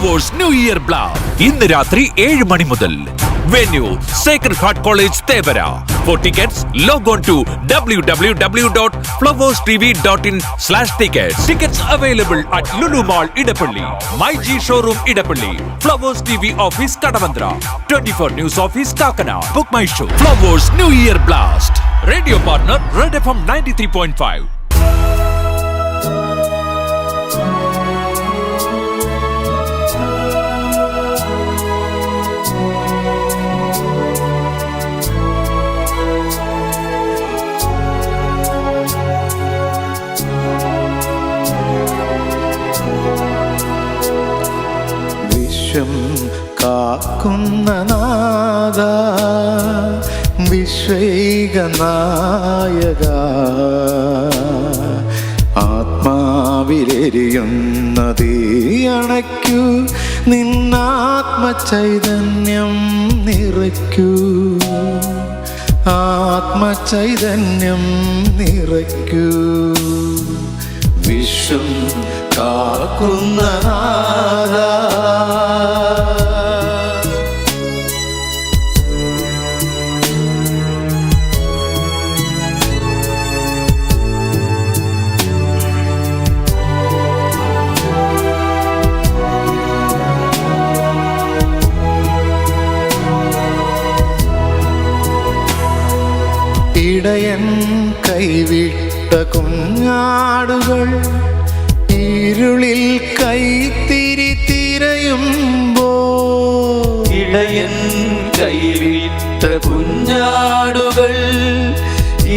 Flowers new year blast ഇന്ന് രാത്രി 7 മണി മുതൽ. Venue Sacred Heart College, Tevara. For tickets, log on to www.flowerstv.in/tickets. Tickets available at Lulu Mall, Idapalli, MyG Showroom, Idapalli, Flowers TV Office, Kadavandra, 24 News Office, Kakana. Book my show. Flowers New Year Blast. Radio partner Red FM 93.5. കാക്കുന്ന നാഥ വിശ്വൈകനായക ആത്മാവിലെരിയുന്ന തീയണയ്ക്കൂ നിന്നാത്മചൈതന്യം നിറയ്ക്കൂ ആത്മചൈതന്യം നിറയ്ക്കൂ വിശ്വം കാക്കുന്ന നാഥ ഇടയൻ കൈവിട്ട കുഞ്ഞാടുകൾ ഇരുളിൽ കൈത്തിരി തിരയുമ്പോൾ ഇടയൻ കൈവിട്ട കുഞ്ഞാടുകൾ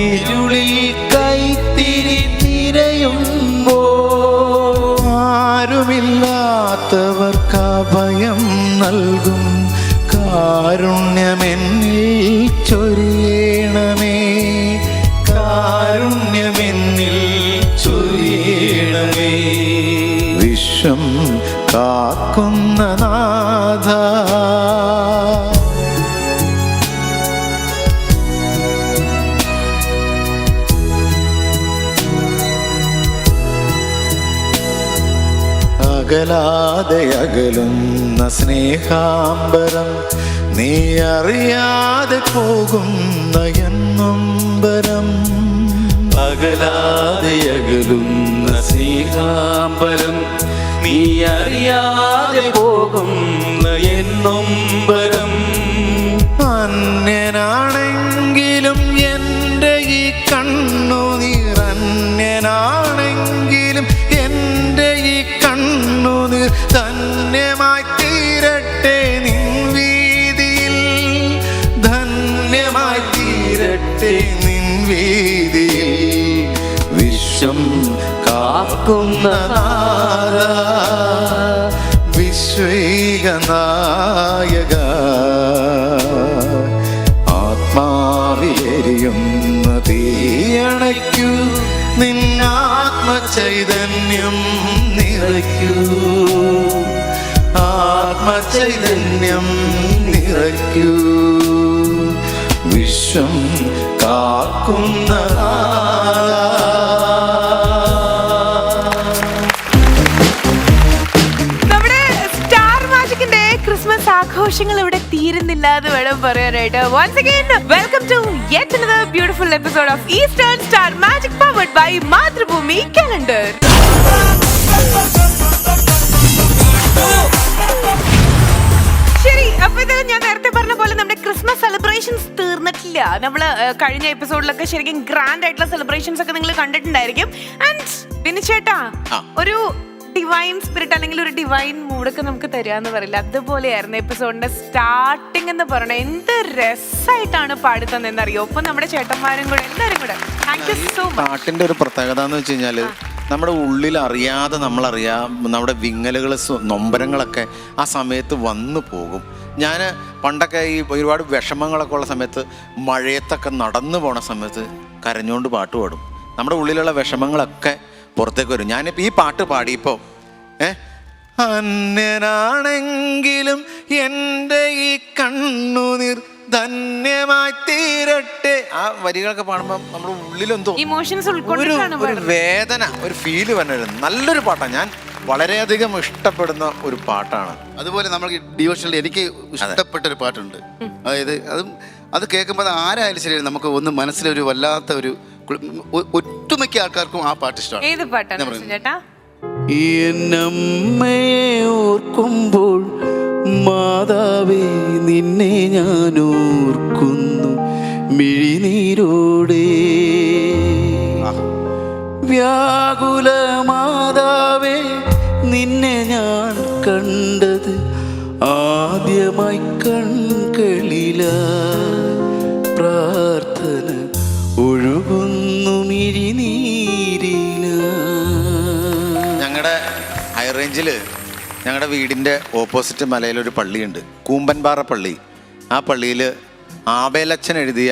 ഇരുളിൽ കൈത്തിരി തിരയുമ്പോൾ ആരുമില്ലാത്തവർക്ക് അഭയം നൽകും കാരുണ്യമെന്നിൽ ചൊരിയണമേ കാരുണ്യമെന്നിൽ ചൊരിയണമേ വിശ്വം കാക്കുന്ന നാഥ അകലാതെ അകലുന്ന സ്നേഹാംബരം നീ അറിയാതെ പോകുന്ന എന്നൊമ്പരം അകലാതെ അകലുന്ന സ്നേഹാംബരം നീ അറിയാതെ പോകുന്ന എന്നൊമ്പരം അന്യനാണെങ്കിലും എൻ്റെ ഈ കണ്ണുനീർ അന്യനാണെങ്കിലും എൻ്റെ ഈ കണ്ണുനീർ ധന്യമായി തീരട്ടെ നിൻ വീതിയിൽ ധന്യമായി തീരട്ടെ നിൻ വീതിയിൽ വിശ്വം കാക്കുന്ന നാഥ വിശ്വൈകനായക ആത്മാവിലെരിയുന്ന തീയണയ്ക്കൂ നിന്നാത്മചൈതന്യം നിറയ്ക്കൂ ആത്മചൈതന്യം നിറയ്ക്കൂ വിശ്വം കാക്കുന്ന ആഘോഷങ്ങൾ ഇവിടെ തീരുന്നില്ല എന്ന് വേണം പറയാനായിട്ട്. Once again, welcome to yet another beautiful episode of Eastern Star Magic powered by Mathrubhumi Calendar. ശരി, അപ്പൊ ഇത് ഞാൻ നേരത്തെ പറഞ്ഞ പോലെ നമ്മുടെ ക്രിസ്മസ് സെലിബ്രേഷൻസ് തീർന്നിട്ടില്ല. നമ്മള് കഴിഞ്ഞ എപ്പിസോഡിലൊക്കെ ശരിക്കും ഗ്രാൻഡ് ആയിട്ടുള്ള സെലിബ്രേഷൻസ് ഒക്കെ നിങ്ങൾ കണ്ടിട്ടുണ്ടായിരിക്കും. ആൻഡ് വിനിച്ചേട്ടാ ഒരു ഡിവൈൻ സ്പിരിറ്റ് അല്ലെങ്കിൽ ഒരു ഡിവൈൻ മൂഡൊക്കെ നമുക്ക് തരാന്ന് പറയില്ല, അതുപോലെയായിരുന്നു എപ്പിസോഡിന്റെ സ്റ്റാർട്ടിംഗ് എന്ന് പറഞ്ഞ. എന്ത് രസമായിട്ടാണ് പാടി തന്നെന്നറിയോ. ഒപ്പം നമ്മുടെ ചേട്ടന്മാരും കൂടെ എല്ലാരും കൂടെ താങ്ക് യു സോ മച്ച്. പാട്ടിന്റെ ഒരു പ്രത്യേകത എന്ന് വെച്ച് കഴിഞ്ഞാല് നമ്മുടെ ഉള്ളിൽ അറിയാതെ നമ്മുടെ വിങ്ങലുകൾ നൊമ്പരങ്ങളൊക്കെ ആ സമയത്ത് വന്നു പോകും. ഞാൻ പണ്ടൊക്കെ ഈ ഒരുപാട് വിഷമങ്ങളൊക്കെ ഉള്ള സമയത്ത് മഴയത്തൊക്കെ നടന്നു പോണ സമയത്ത് കരഞ്ഞുകൊണ്ട് പാട്ട് പാടും. നമ്മുടെ ഉള്ളിലുള്ള വിഷമങ്ങളൊക്കെ പുറത്തേക്ക് വരും. ഞാനിപ്പോൾ ഈ പാട്ട് പാടിയപ്പോൾ അന്യനാണെങ്കിലും എൻ്റെ ഈ കണ്ണുനീർ ധന്യമായി തീരട്ടെ. ആ വരികളൊക്കെ പാടുമ്പോൾ നമ്മുടെ ഉള്ളിലെന്തോ ഇമോഷൻസ് ഒരു വേദന, ഒരു ഫീല് വന്നത് നല്ലൊരു പാട്ടാണ്. ഞാൻ വളരെയധികം ഇഷ്ടപ്പെടുന്ന ഒരു പാട്ടാണ്. അതുപോലെ നമുക്ക് ഡിവോഷനിൽ എനിക്ക് ഇഷ്ടപ്പെട്ട ഒരു പാട്ടുണ്ട്. അതായത് അത് കേൾക്കുമ്പോൾ ആരായാലും ശരി നമുക്ക് ഒന്ന് മനസ്സിലൊരു വല്ലാത്ത ഒരു ഒട്ടുമിക്ക ആൾക്കാർക്കും ആ പാട്ട് ഇഷ്ടമാണ്. ഏത് പാട്ടാണ് ചേട്ടാ? എന്നമ്മയെ ഓർക്കുമ്പോൾ മാതാവേ നിന്നെ ഞാൻ ഓർക്കുന്നു മിഴിനീരോടെ. വ്യാകുല മാതാവേ നിന്നെ ഞാൻ കണ്ടത് ആദ്യമായി കൺകളില. പ്രാർത്ഥന ഒഴുകുന്നു മിഴിനീരില. ഞങ്ങളുടെ ഹൈറേഞ്ചിൽ ഞങ്ങളുടെ വീടിൻ്റെ ഓപ്പോസിറ്റ് മലയിലൊരു പള്ളിയുണ്ട്, കൂമ്പൻപാറ പള്ളി. ആ പള്ളിയിൽ ആബേലച്ചൻ എഴുതിയ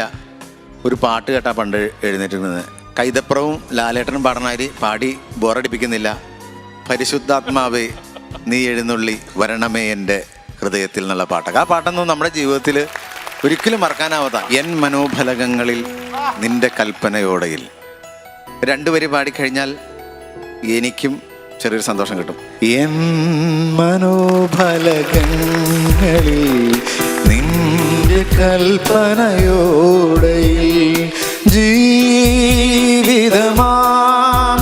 ഒരു പാട്ട് കേട്ടാ പണ്ട് എഴുന്നേറ്റിരുന്നത്. കൈതപ്രവും ലാലേട്ടനും പാടണാരി പാടി ബോറടിപ്പിക്കുന്നില്ല. പരിശുദ്ധാത്മാവേ നീ എഴുന്നള്ളി വരണമേ എൻ്റെ ഹൃദയത്തിൽ എന്നുള്ള പാട്ടൊക്കെ. ആ പാട്ടൊന്നും നമ്മുടെ ജീവിതത്തിൽ ഒരിക്കലും മറക്കാനാവാത്ത. എൻ മനോഫലകങ്ങളിൽ നിന്റെ കൽപ്പനയോടെയിൽ 2 വരി പാടിക്കഴിഞ്ഞാൽ എനിക്കും ചെറിയൊരു സന്തോഷം കിട്ടും. എൻ മനോഫലകങ്ങളിൽ നിന്റെ കൽപ്പനയോടെയിൽ ജീവിതമാം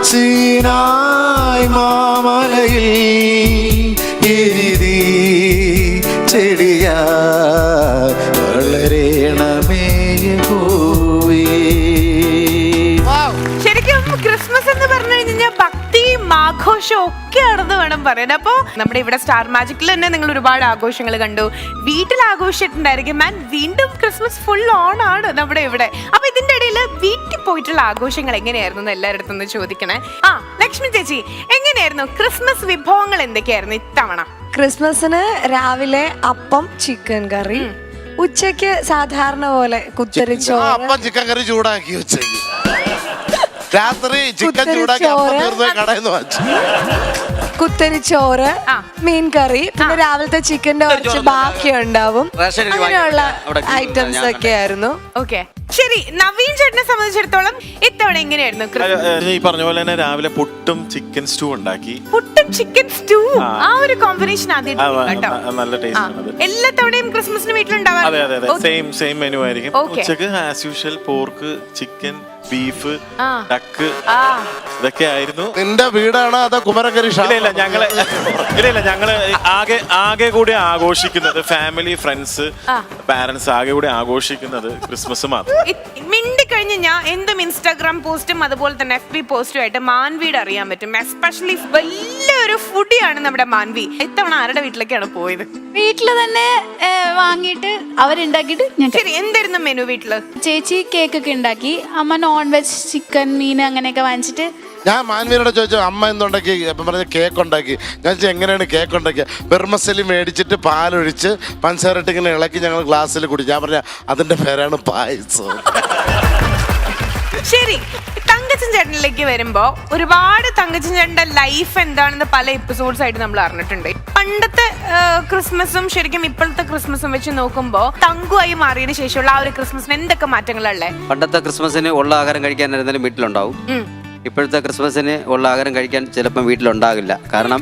സീനായ് മാമലയിൽ എരിതി ചെടിയാ വളരണമേ യഹോവേ. ശരിക്കും ക്രിസ്മസ് എന്ന് പറഞ്ഞു കഴിഞ്ഞാൽ ഭക്തിയും ആഘോഷവും ഒക്കെയാണെന്ന് വേണം പറയാൻ. അപ്പോ നമ്മുടെ ഇവിടെ സ്റ്റാർ മാജിക്കിൽ തന്നെ നിങ്ങൾ ഒരുപാട് ആഘോഷങ്ങൾ കണ്ടു, വീട്ടിൽ ആഘോഷിച്ചിട്ടുണ്ടായിരിക്കും. ആൻഡ് വീണ്ടും ക്രിസ്മസ് ഫുൾ ഓൺ ആണ് നമ്മുടെ ഇവിടെ. അപ്പൊ ഇതിന്റെ ഇടയിൽ വീട്ടിൽ പോയിട്ടുള്ള ആഘോഷങ്ങൾ എങ്ങനെയായിരുന്നു എന്ന് എല്ലാവരുടെ അടുത്തും ചോദിക്കണേ. ലക്ഷ്മി ചേച്ചി, എങ്ങനെയായിരുന്നു ക്രിസ്മസ് വിഭവങ്ങൾ എന്തൊക്കെയായിരുന്നു ഇത്തവണ? ക്രിസ്മസിന് രാവിലെ അപ്പം ചിക്കൻ കറി, ഉച്ചയ്ക്ക് സാധാരണ പോലെ കുത്തരിച്ചോറ്. അപ്പം ചിക്കൻ കറി ചൂടാക്കി ഉച്ചയ്ക്ക്, രാത്രി ചിക്കൻ ചൂടാക്കി അപ്പം തീർന്ന കടയിൽ നിന്ന് വാങ്ങിച്ചു. കുത്തരിച്ചോറ്, മീൻ കറി, പിന്നെ രാവിലത്തെ ചിക്കന്റെ കുറച്ച് ബാക്കി ഉണ്ടാവും. അങ്ങനെയുള്ള ഐറ്റംസ് ഒക്കെ ആയിരുന്നു. ഓക്കെ, ശരി. നവീൻ ചേട്ടനെ സംബന്ധിച്ചിടത്തോളം ഇത്തവണ എങ്ങനെയായിരുന്നു? ഈ പറഞ്ഞ പോലെ തന്നെ രാവിലെ പുട്ടും ചിക്കൻ സ്റ്റൂ ഉണ്ടാക്കി. പുട്ടും ചിക്കൻ സ്റ്റൂ, ആ ഒരു കോമ്പിനേഷൻ ആദ്യം നല്ല ടേസ്റ്റ് ആണ്. എല്ലാ തവണയും ക്രിസ്മസിന് വീട്ടിലുണ്ടാവാറ്? അതെ അതെ അതെ, സെയിം മെനു ആയിരിക്കും. ഉച്ചക്ക് as usual pork, chicken, beef, duck, ഇതൊക്കെ ആയിരുന്നു. നിന്റെ വീടാണോ അതോ കുമരകരി? ഇല്ല ഞങ്ങള് ആകെ കൂടി ആഘോഷിക്കുന്നത്, ഫാമിലി, ഫ്രണ്ട്സ്, പാരന്റ്സ് ആകെ കൂടി ആഘോഷിക്കുന്നത് ക്രിസ്മസ് മാത്രം. മിണ്ടി കഴിഞ്ഞ് ഞാൻ എന്തും ഇൻസ്റ്റാഗ്രാം പോസ്റ്റും അതുപോലെ തന്നെ FB പോസ്റ്റും ആയിട്ട് മാൻവിയുടെ അറിയാൻ പറ്റും. എസ്പെഷ്യലി വലിയൊരു ഫുഡിയാണ് നമ്മുടെ മാൻവി. ഇത്തവണ ആരുടെ വീട്ടിലേക്കാണ് പോയത്? വീട്ടില് തന്നെ വാങ്ങിയിട്ട് അവരുണ്ടാക്കിയിട്ട് ഞാൻ. ശരി, എന്തായിരുന്നു മെനു വീട്ടില്? ചേച്ചി കേക്ക് ഒക്കെ ഉണ്ടാക്കി, അമ്മ നോൺ വെജ് ചിക്കൻ, മീൻ അങ്ങനെയൊക്കെ വാങ്ങിച്ചിട്ട്. ഞാൻ മാൻവീനോട് ചോദിച്ചു അമ്മ എന്തുണ്ടാക്കി, അപ്പം പറഞ്ഞ കേക്ക് ഉണ്ടാക്കി. ഞാൻ ചോദിച്ചു എങ്ങനെയാണ് കേക്ക് ഉണ്ടാക്കിയ? വെർമസലി മേടിച്ചിട്ട് പാലൊഴിച്ച് പഞ്ചസാരട്ട് ഇങ്ങനെ ഇളക്കി ഞങ്ങൾ ഗ്ലാസ്സിൽ കുടിച്ചു. ഞാൻ പറഞ്ഞ അതിന്റെ പേരാണ് പായസം. ശരി, തങ്കച്ചൻ ചേട്ടനിലേക്ക് വരുമ്പോ ഒരുപാട് തങ്കച്ചൻ ചേട്ടന്റെ ലൈഫ് എന്താണെന്ന് പല എപ്പിസോഡ്സ് ആയിട്ട് നമ്മൾ അറിഞ്ഞിട്ടുണ്ട്. പണ്ടത്തെ ക്രിസ്മസും ശരിക്കും ഇപ്പോഴത്തെ ക്രിസ്മസും വെച്ച് നോക്കുമ്പോ തങ്കുവായി മാറിയതിനു ശേഷമുള്ള ആ ഒരു ക്രിസ്മസിന് എന്തൊക്കെ മാറ്റങ്ങളല്ലേ? പണ്ടത്തെ ക്രിസ്മസിന് ഉള്ള ആഹാരം കഴിക്കാനായിരുന്നാലും വീട്ടിലുണ്ടാവും. ഇപ്പോഴത്തെ ക്രിസ്മസിന് ഉള്ള ആഹാരം കഴിക്കാൻ ചിലപ്പം വീട്ടിലുണ്ടാകില്ല. കാരണം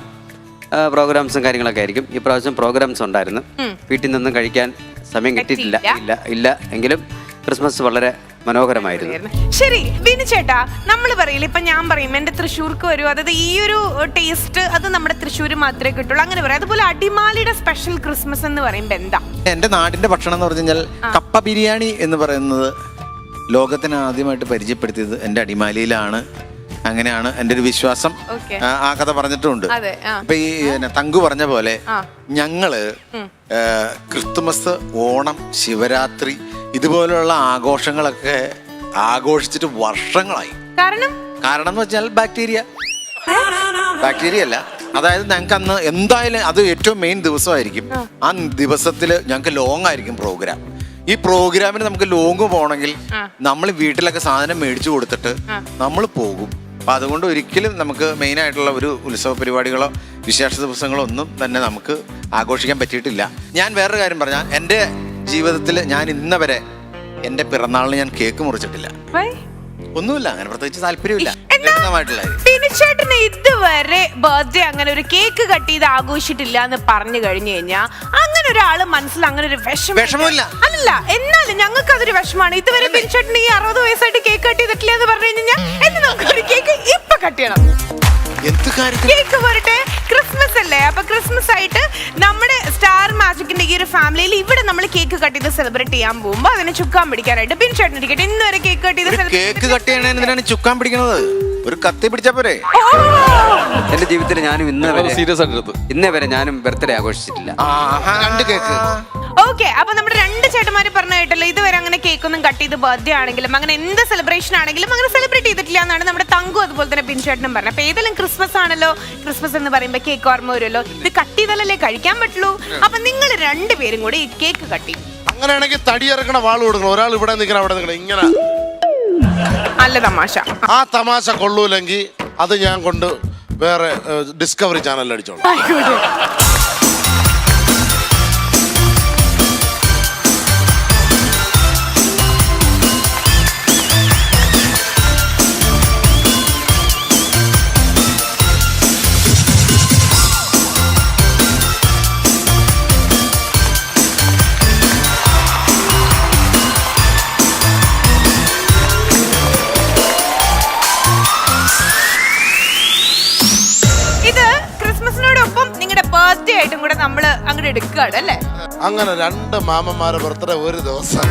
പ്രോഗ്രാംസും കാര്യങ്ങളൊക്കെ ആയിരിക്കും. ഈ പ്രാവശ്യം പ്രോഗ്രാംസ് ഉണ്ടായിരുന്നു, വീട്ടിൽ നിന്നും കഴിക്കാൻ സമയം കിട്ടിയിട്ടില്ല. ഇല്ല എങ്കിലും ക്രിസ്മസ് വളരെ മനോഹരമായിരുന്നു. ശരി, ബിനു ചേട്ടാ, നമ്മൾ പറയില്ല, ഇപ്പൊ ഞാൻ പറയും എന്റെ തൃശ്ശൂർക്ക് വരും, അതായത് ഈ ഒരു ടേസ്റ്റ് അത് നമ്മുടെ തൃശ്ശൂർ മാത്രമേ കിട്ടുള്ളൂ അങ്ങനെ പറയാം. അതുപോലെ അടിമാലിയുടെ സ്പെഷ്യൽ ക്രിസ്മസ് എന്ന് പറയുമ്പോ എന്താ? എൻ്റെ നാടിൻ്റെ ഭക്ഷണം എന്ന് പറഞ്ഞു കഴിഞ്ഞാൽ കപ്പ ബിരിയാണി എന്ന് പറയുന്നത് ലോകത്തിന് ആദ്യമായിട്ട് പരിചയപ്പെടുത്തിയത് എൻ്റെ അടിമാലിയിലാണ്. അങ്ങനെയാണ് എൻ്റെ ഒരു വിശ്വാസം. ആ കഥ പറഞ്ഞിട്ടുമുണ്ട്. അപ്പൊ ഈ തങ്കു പറഞ്ഞ പോലെ ഞങ്ങള് ക്രിസ്തുമസ്, ഓണം, ശിവരാത്രി ഇതുപോലുള്ള ആഘോഷങ്ങളൊക്കെ ആഘോഷിച്ചിട്ട് വർഷങ്ങളായി. കാരണം എന്ന് വെച്ചാൽ ബാക്ടീരിയ അല്ല, അതായത് ഞങ്ങൾക്ക് അന്ന് എന്തായാലും അത് ഏറ്റവും മെയിൻ ദിവസമായിരിക്കും. ആ ദിവസത്തിൽ ഞങ്ങൾക്ക് ലോങ് ആയിരിക്കും പ്രോഗ്രാം. ഈ പ്രോഗ്രാമിന് നമുക്ക് ലോങ് പോകണമെങ്കിൽ നമ്മൾ വീട്ടിലൊക്കെ സാധനം മേടിച്ചു കൊടുത്തിട്ട് നമ്മൾ പോകും. അപ്പം അതുകൊണ്ട് ഒരിക്കലും നമുക്ക് മെയിൻ ആയിട്ടുള്ള ഒരു ഉത്സവ പരിപാടികളോ വിശേഷ ദിവസങ്ങളോ ഒന്നും തന്നെ നമുക്ക് ആഘോഷിക്കാൻ പറ്റിയിട്ടില്ല. ഞാൻ വേറൊരു കാര്യം പറഞ്ഞാൽ, എൻ്റെ ജീവിതത്തിൽ ഞാൻ ഇന്നവരെ എൻ്റെ പിറന്നാളിന് ഞാൻ കേക്ക് മുറിച്ചിട്ടില്ല. ഒന്നുമില്ല, അങ്ങനെ പ്രത്യേകിച്ച് താല്പര്യമില്ല. ബിൻചേട്ടന് ഇതുവരെ ബർത്ത്ഡേ അങ്ങനെ ഒരു കേക്ക് കട്ട് ചെയ്ത് ആഘോഷിച്ചിട്ടില്ല എന്ന് പറഞ്ഞു കഴിഞ്ഞു കഴിഞ്ഞാൽ അങ്ങനെ ഒരാള് മനസ്സിൽ അങ്ങനെ ഒരു വിഷമമില്ല. അല്ല, എന്നാലും ഞങ്ങൾക്ക് അതൊരു വിഷമാണ്. ഇതുവരെ ബിൻചേട്ടന് ഈ 60 വയസ്സായിട്ട് കേക്ക് കട്ട് ചെയ്തിട്ടില്ല എന്ന് പറഞ്ഞു കഴിഞ്ഞാൽ എന്ന് നമുക്കൊരു കേക്ക് ഇപ്പൊ കട്ട് ചെയ്യണം. കേക്ക് പോരട്ടെ, ക്രിസ്മസ് അല്ലേ? അപ്പൊ ക്രിസ്മസ് ആയിട്ട് നമ്മുടെ സ്റ്റാർ മാജിക്കിന്റെ ഈ ഒരു ഫാമിലിയിൽ ഇവിടെ നമ്മൾ കേക്ക് കട്ട് ചെയ്ത് സെലിബ്രേറ്റ് ചെയ്യാൻ പോകുമ്പോ അതിനെ ചുക്കാൻ പിടിക്കാനായിട്ട് ബിൻചേട്ടൻ ഇരിക്കട്ടെ. ഇന്ന് വരെ കേക്ക് കട്ട് ചെയ്ത് കേക്ക് കട്ട് ചെയ്യണതിനാണ് ചുക്കാൻ പിടിക്കണത്. ഒരു കത്തി പിടിച്ചാ പോരെ? എന്റെ ജീവിതത്തിൽ ഞാനും ഇന്നേ വരെ ഞാനും ബർത്ത്ഡേ ആഘോഷിച്ചിട്ടില്ല. 2 കേക്ക്. ഓക്കെ, അപ്പൊ നമ്മുടെ 2 ചേട്ടന്മാര് പറഞ്ഞ കേട്ടല്ലോ, ഇതുവരെ അങ്ങനെ കേക്ക് ഒന്നും കട്ട് ചെയ്ത് ബർത്ത്ഡേ ആണെങ്കിലും അങ്ങനെ എന്ത് സെലിബ്രേഷൻ ആണെങ്കിലും അങ്ങനെ സെലിബ്രേറ്റ് ചെയ്തിട്ടില്ല എന്നാണ് നമ്മുടെ തങ്കു അതുപോലെ തന്നെ ബിൻചേട്ടനും പറഞ്ഞത്. അപ്പൊ ഏതെങ്കിലും ക്രിസ്മസ് ആണല്ലോ, ക്രിസ്മസ് എന്ന് പറയുമ്പോ കേക്ക് ഓർമ്മ വരുമല്ലോ. ഇത് കട്ട് ചെയ്താലല്ലേ കഴിക്കാൻ പറ്റുള്ളൂ. അപ്പൊ നിങ്ങൾ 2 പേരും കൂടി ഈ കേക്ക് കട്ട് ചെയ്യും. അങ്ങനെയാണെങ്കിൽ തടി ഇറക്കണ വാള് കൊടുക്കണം. ഒരാൾ ഇവിടെ നിൽക്കണം, അവിടെ നിൽക്കണം. ഇങ്ങനെ നല്ല തമാശ. ആ തമാശ കൊള്ളൂലെങ്കിൽ അത് ഞാൻ കൊണ്ട് വേറെ ഡിസ്കവറി ചാനലിൽ അടിച്ചോളാം. ആയിട്ടും കൂടെ നമ്മള് അങ്ങോട്ട് എടുക്കുകയാണ് അല്ലേ? അങ്ങനെ 2 മാമന്മാരെ ബർത്ത്ഡേ ഒരു ദിവസം.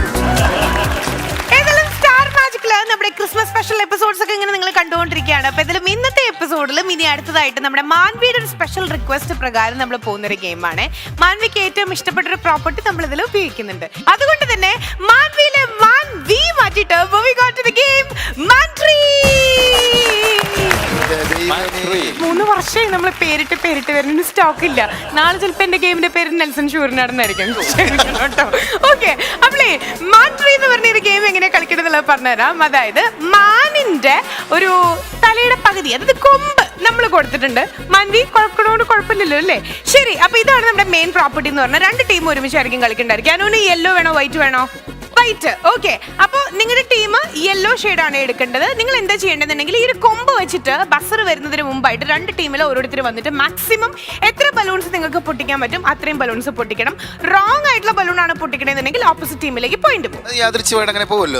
ഏതായാലും സ്റ്റാർ മാജിക്കില് നമ്മുടെ ക്രിസ്മസ് സ്പെഷ്യൽ എപ്പിസോഡ്സ് ഒക്കെ ഇങ്ങനെ നിങ്ങൾ കണ്ടുകൊണ്ടിരിക്കുകയാണ്. അപ്പൊ ഇതിലും ഇന്നത്തെ എപ്പിസോഡിലും ഇനി അടുത്തതായിട്ട് നമ്മുടെ മാൻവിയുടെ ഒരു സ്പെഷ്യൽ റിക്വസ്റ്റ് പ്രകാരം നമ്മൾ പോകുന്നൊരു ഗെയിമാണ്. മാൻവിക്ക് ഏറ്റവും ഇഷ്ടപ്പെട്ട ഒരു പ്രോപ്പർട്ടി നമ്മൾ ഇതിൽ ഉപയോഗിക്കുന്നുണ്ട്. അതുകൊണ്ട് തന്നെ മാൻവിയിലെ Manvi മാറ്റിട്ട് we got to the game മാൻട്രീ. 3 വർഷമായി നമ്മൾ പേരിട്ട് വരുന്ന സ്റ്റോക്ക് ഇല്ല. നാളെ ചിലപ്പോ എന്റെ ഗെയിമിന്റെ പേര് നെൽസൺ ഷൂറിനാണെന്നായിരിക്കും കേട്ടോ. ഓക്കെ, അപ്പളേ മാൻട്രീ എന്ന് പറഞ്ഞ ഒരു ഗെയിം എങ്ങനെ കളിക്കണമെന്നുള്ളത് പറഞ്ഞുതരാം. അതായത് മാനിന്റെ ഒരു തലയുടെ പകുതി, അതായത് കൊമ്പ് നമ്മൾ കൊടുത്തിട്ടുണ്ട്. മാൻവി കുഴപ്പണോണ്ട് കുഴപ്പമില്ലല്ലോ അല്ലേ? ശരി, അപ്പൊ ഇതാണ് നമ്മുടെ മെയിൻ പ്രോപ്പർട്ടി എന്ന് പറഞ്ഞാൽ 2 ടീം ഒരുമിച്ചായിരിക്കും കളിക്കണ്ടായിരിക്കും. അനുവിന് യെല്ലോ വേണോ വൈറ്റ് വേണോ? വൈറ്റ്. ഓക്കെ, അപ്പൊ നിങ്ങളുടെ ടീം യെല്ലോ ഷെയ്ഡാണ് എടുക്കേണ്ടത്. നിങ്ങൾ എന്താ ചെയ്യേണ്ടതെന്നുണ്ടെങ്കിൽ ഈ ഒരു കൊമ്പ് വെച്ചിട്ട് ബസർ വരുന്നതിന് മുമ്പായിട്ട് 2 ടീമിൽ ഓരോരുത്തർ വന്നിട്ട് മാക്സിമം എത്ര ബലൂൺസ് നിങ്ങൾക്ക് പൊട്ടിക്കാൻ പറ്റും അത്രയും ബലൂൺസ് പൊട്ടിക്കണം. റോങ് ആയിട്ടുള്ള ബലൂൺ ആണ് പൊട്ടിക്കണമെന്നുണ്ടെങ്കിൽ ഓപ്പോസിറ്റ് ടീമിലേക്ക് പോയിന്റ് പോകും. അങ്ങനെ പോകുമല്ലോ.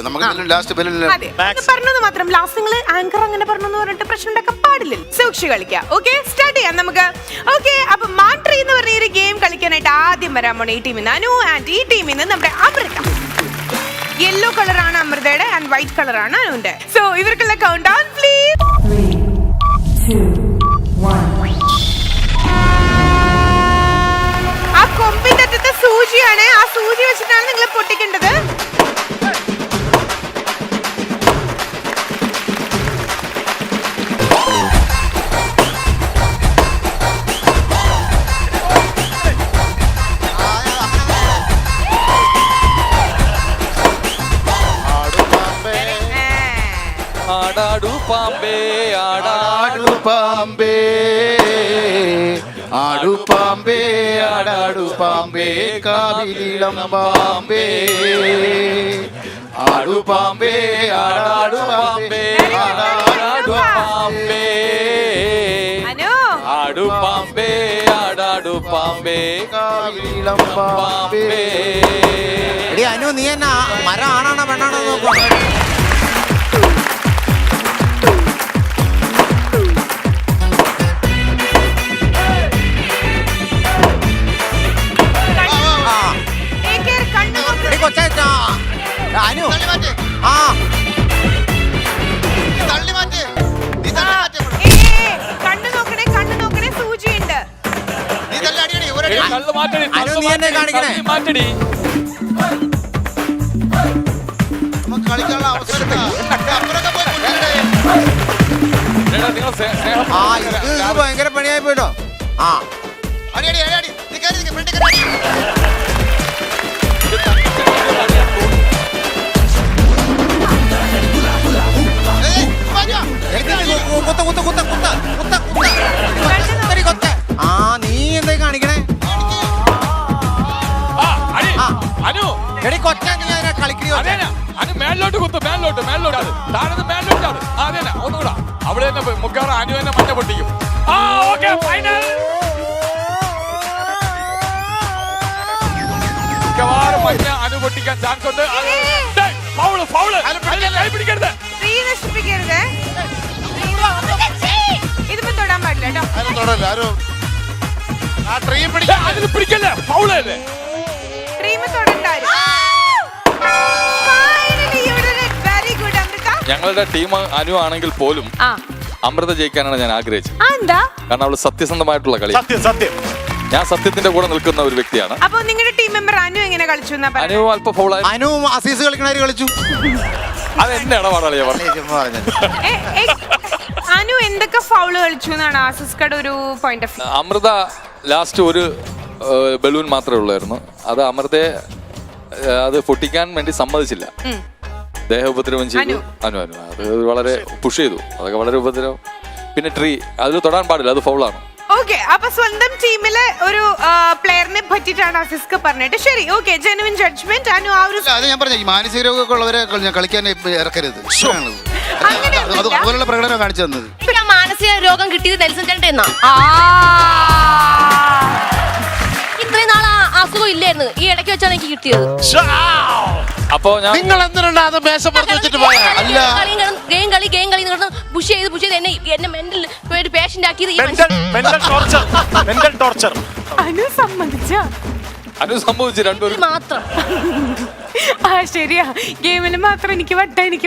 അതെ, പറഞ്ഞത് മാത്രം ലാസ്റ്റ് നിങ്ങൾ ആങ്കർ അങ്ങനെ പറഞ്ഞു പറഞ്ഞിട്ട് പ്രശ്നം ഉണ്ടാക്കാൻ പാടില്ല. സൂക്ഷിച്ച് കളിക്കാം. ഓക്കെ, സ്റ്റാർട്ട് ചെയ്യാം നമുക്ക്. ഓക്കെ, അപ്പൊ മാൻട്രീ എന്ന് പറഞ്ഞ ഒരു ഗെയിം കളിക്കാനായിട്ട് ആദ്യം വരാൻ പോണ ഈ ടീമിൽ നിന്ന് അനു ആൻഡ് ഈ ടീമിൽ നിന്ന് നമ്മുടെ അമൃത. യെല്ലോ കളറാണ് അമൃതയുടെ ആൻഡ് വൈറ്റ് കളറാണ് അനുവിന്റെ. സോ ഇവർക്കുള്ള കൗണ്ട് ഡൗൺ പ്ലീസ്. 3, 2, 1. ആ കൊമ്പിന്റെ അറ്റത്തെ സൂചിയാണ്. ആ സൂചി വെച്ചിട്ടാണ് നിങ്ങൾ പൊട്ടിക്കേണ്ടത്. ആടാടു പാമ്പേ ആടാടു പാമ്പേ ആടു പാമ്പേ ആടാടു പാമ്പേ കാവിലിളം പാമ്പേ ആടു പാമ്പേ ആടാടു പാമ്പേ ആടാടു പാമ്പേ ആടു പാമ്പേ ആടാടു പാമ്പേ കാവിലിളം പാമ്പേ. അനു, നീ എന്നാ മരം ആണാണോ പെണ്ണാണോ നോക്കുക? അനു, ആ കണ്ണു നോക്കണേ സൂചിയുണ്ട്. അനു, നീ എന്നെ കാണിക്കണേ. കളിക്കാനുള്ള അവസരം ഇത് ഭയങ്കര പണിയായി പോയിട്ടോ. ആ നീ എന്താ കാണിക്കണേ? മേലോട്ട് കുത്തു, മേലോട്ട് താഴെ മേലോട്ട്. അതേനാ ഒന്നുകൂടാ. അവിടെ തന്നെ മുക്കാറ് അനു തന്നെ മഞ്ഞ പൊട്ടിക്കും. ആ ഓക്കെ ഫൈനൽ. മിക്കവാറും മഞ്ഞ അനു പൊട്ടിക്കാൻ ചാൻസ് ഉണ്ട്. ഫൗള് ഫൗള് കൈ പിടിക്കരുത്. നശിപ്പിക്കരുത്. ഇതിപ്പോ തൊടാൻ പാടില്ല കേട്ടോ. അതിന് പിടിക്കല്ലേ ഫൗള് അല്ലേ. ഞങ്ങളുടെ ടീം അനു ആണെങ്കിൽ പോലും അമൃത ജയിക്കാനാണ് ഞാൻ ആഗ്രഹിച്ചത്. കാരണം അവള് സത്യസന്ധമായിട്ടുള്ള കളി. ഞാൻ സത്യത്തിന്റെ കൂടെ നിൽക്കുന്ന ഒരു വ്യക്തിയാണ്. അപ്പൊ നിങ്ങളുടെ ടീം മെമ്പർ അനു എങ്ങനെ കളിച്ചു? അനു അല്പ ഫൗളായി. അനു അസീസ് കളിക്കണാര് കളിച്ചു? അത് എന്റെ ഇടപാടാളിയാ പറഞ്ഞത്. അനു എന്തൊക്കെ ഫൗള് കളിച്ചു എന്നാണ് ആസിസ്കയുടെ ഒരു point of view. Amrita last ഒരു ബലൂൺ മാത്രമേ ഉള്ളായിരുന്നു. അത് അമൃതയെ അത് പൊട്ടിക്കാൻ വേണ്ടി സമ്മതിച്ചില്ല. ദേഹോപദ്രവം ചെയ്തു അനു. അത് വളരെ പുഷ് ചെയ്തു. അതൊക്കെ വളരെ ഉപദ്രവം. പിന്നെ ട്രീ അതിൽ തൊടാൻ പാടില്ല, അത് ഫൗളാണ്. ഓക്കെ, അപ്പൊ സ്വന്തം ടീമിലെ ഒരു പ്ലെയറിനെ പറ്റിയിട്ടാണ് അസിസ്ക പറഞ്ഞിട്ട്. ശരി, ഓക്കെ, ജെനുവിൻ ജഡ്ജ്മെന്റ്. അനു ആ ഒരു അത് ഞാൻ പറഞ്ഞു, മാനസിക രോഗമൊക്കെ ഉള്ളവരെ കളിക്കാൻ ഇറക്കരുത്. അതുപോലുള്ള പ്രകടനം കാണിച്ചു തന്നത്. മാനസിക രോഗം കിട്ടിയത് നെൽസൺ ചേട്ടൻ ഇത്രയും നാൾ അസുഖം ഇല്ലായിരുന്നു, ഈ ഇടയ്ക്ക് വെച്ചാണ് എനിക്ക് കിട്ടിയത്. അപ്പൊ നിങ്ങൾ എന്തിനാണ് അത് മേശപ്പുറത്ത് വെച്ചിട്ട് പോയാ? അല്ല, ഗെയിം കളി പുഷ് ചെയ്ത് എന്നെ മെന്റൽ ഒരു പേഷ്യന്റ് ആക്കിയത് അനു സമ്മതിച്ചോ? അനു സംഭവിച്ചു രണ്ടുപേരും മാത്രം. ശരിയാ, ഗെയിമിന് മാത്രം എനിക്ക്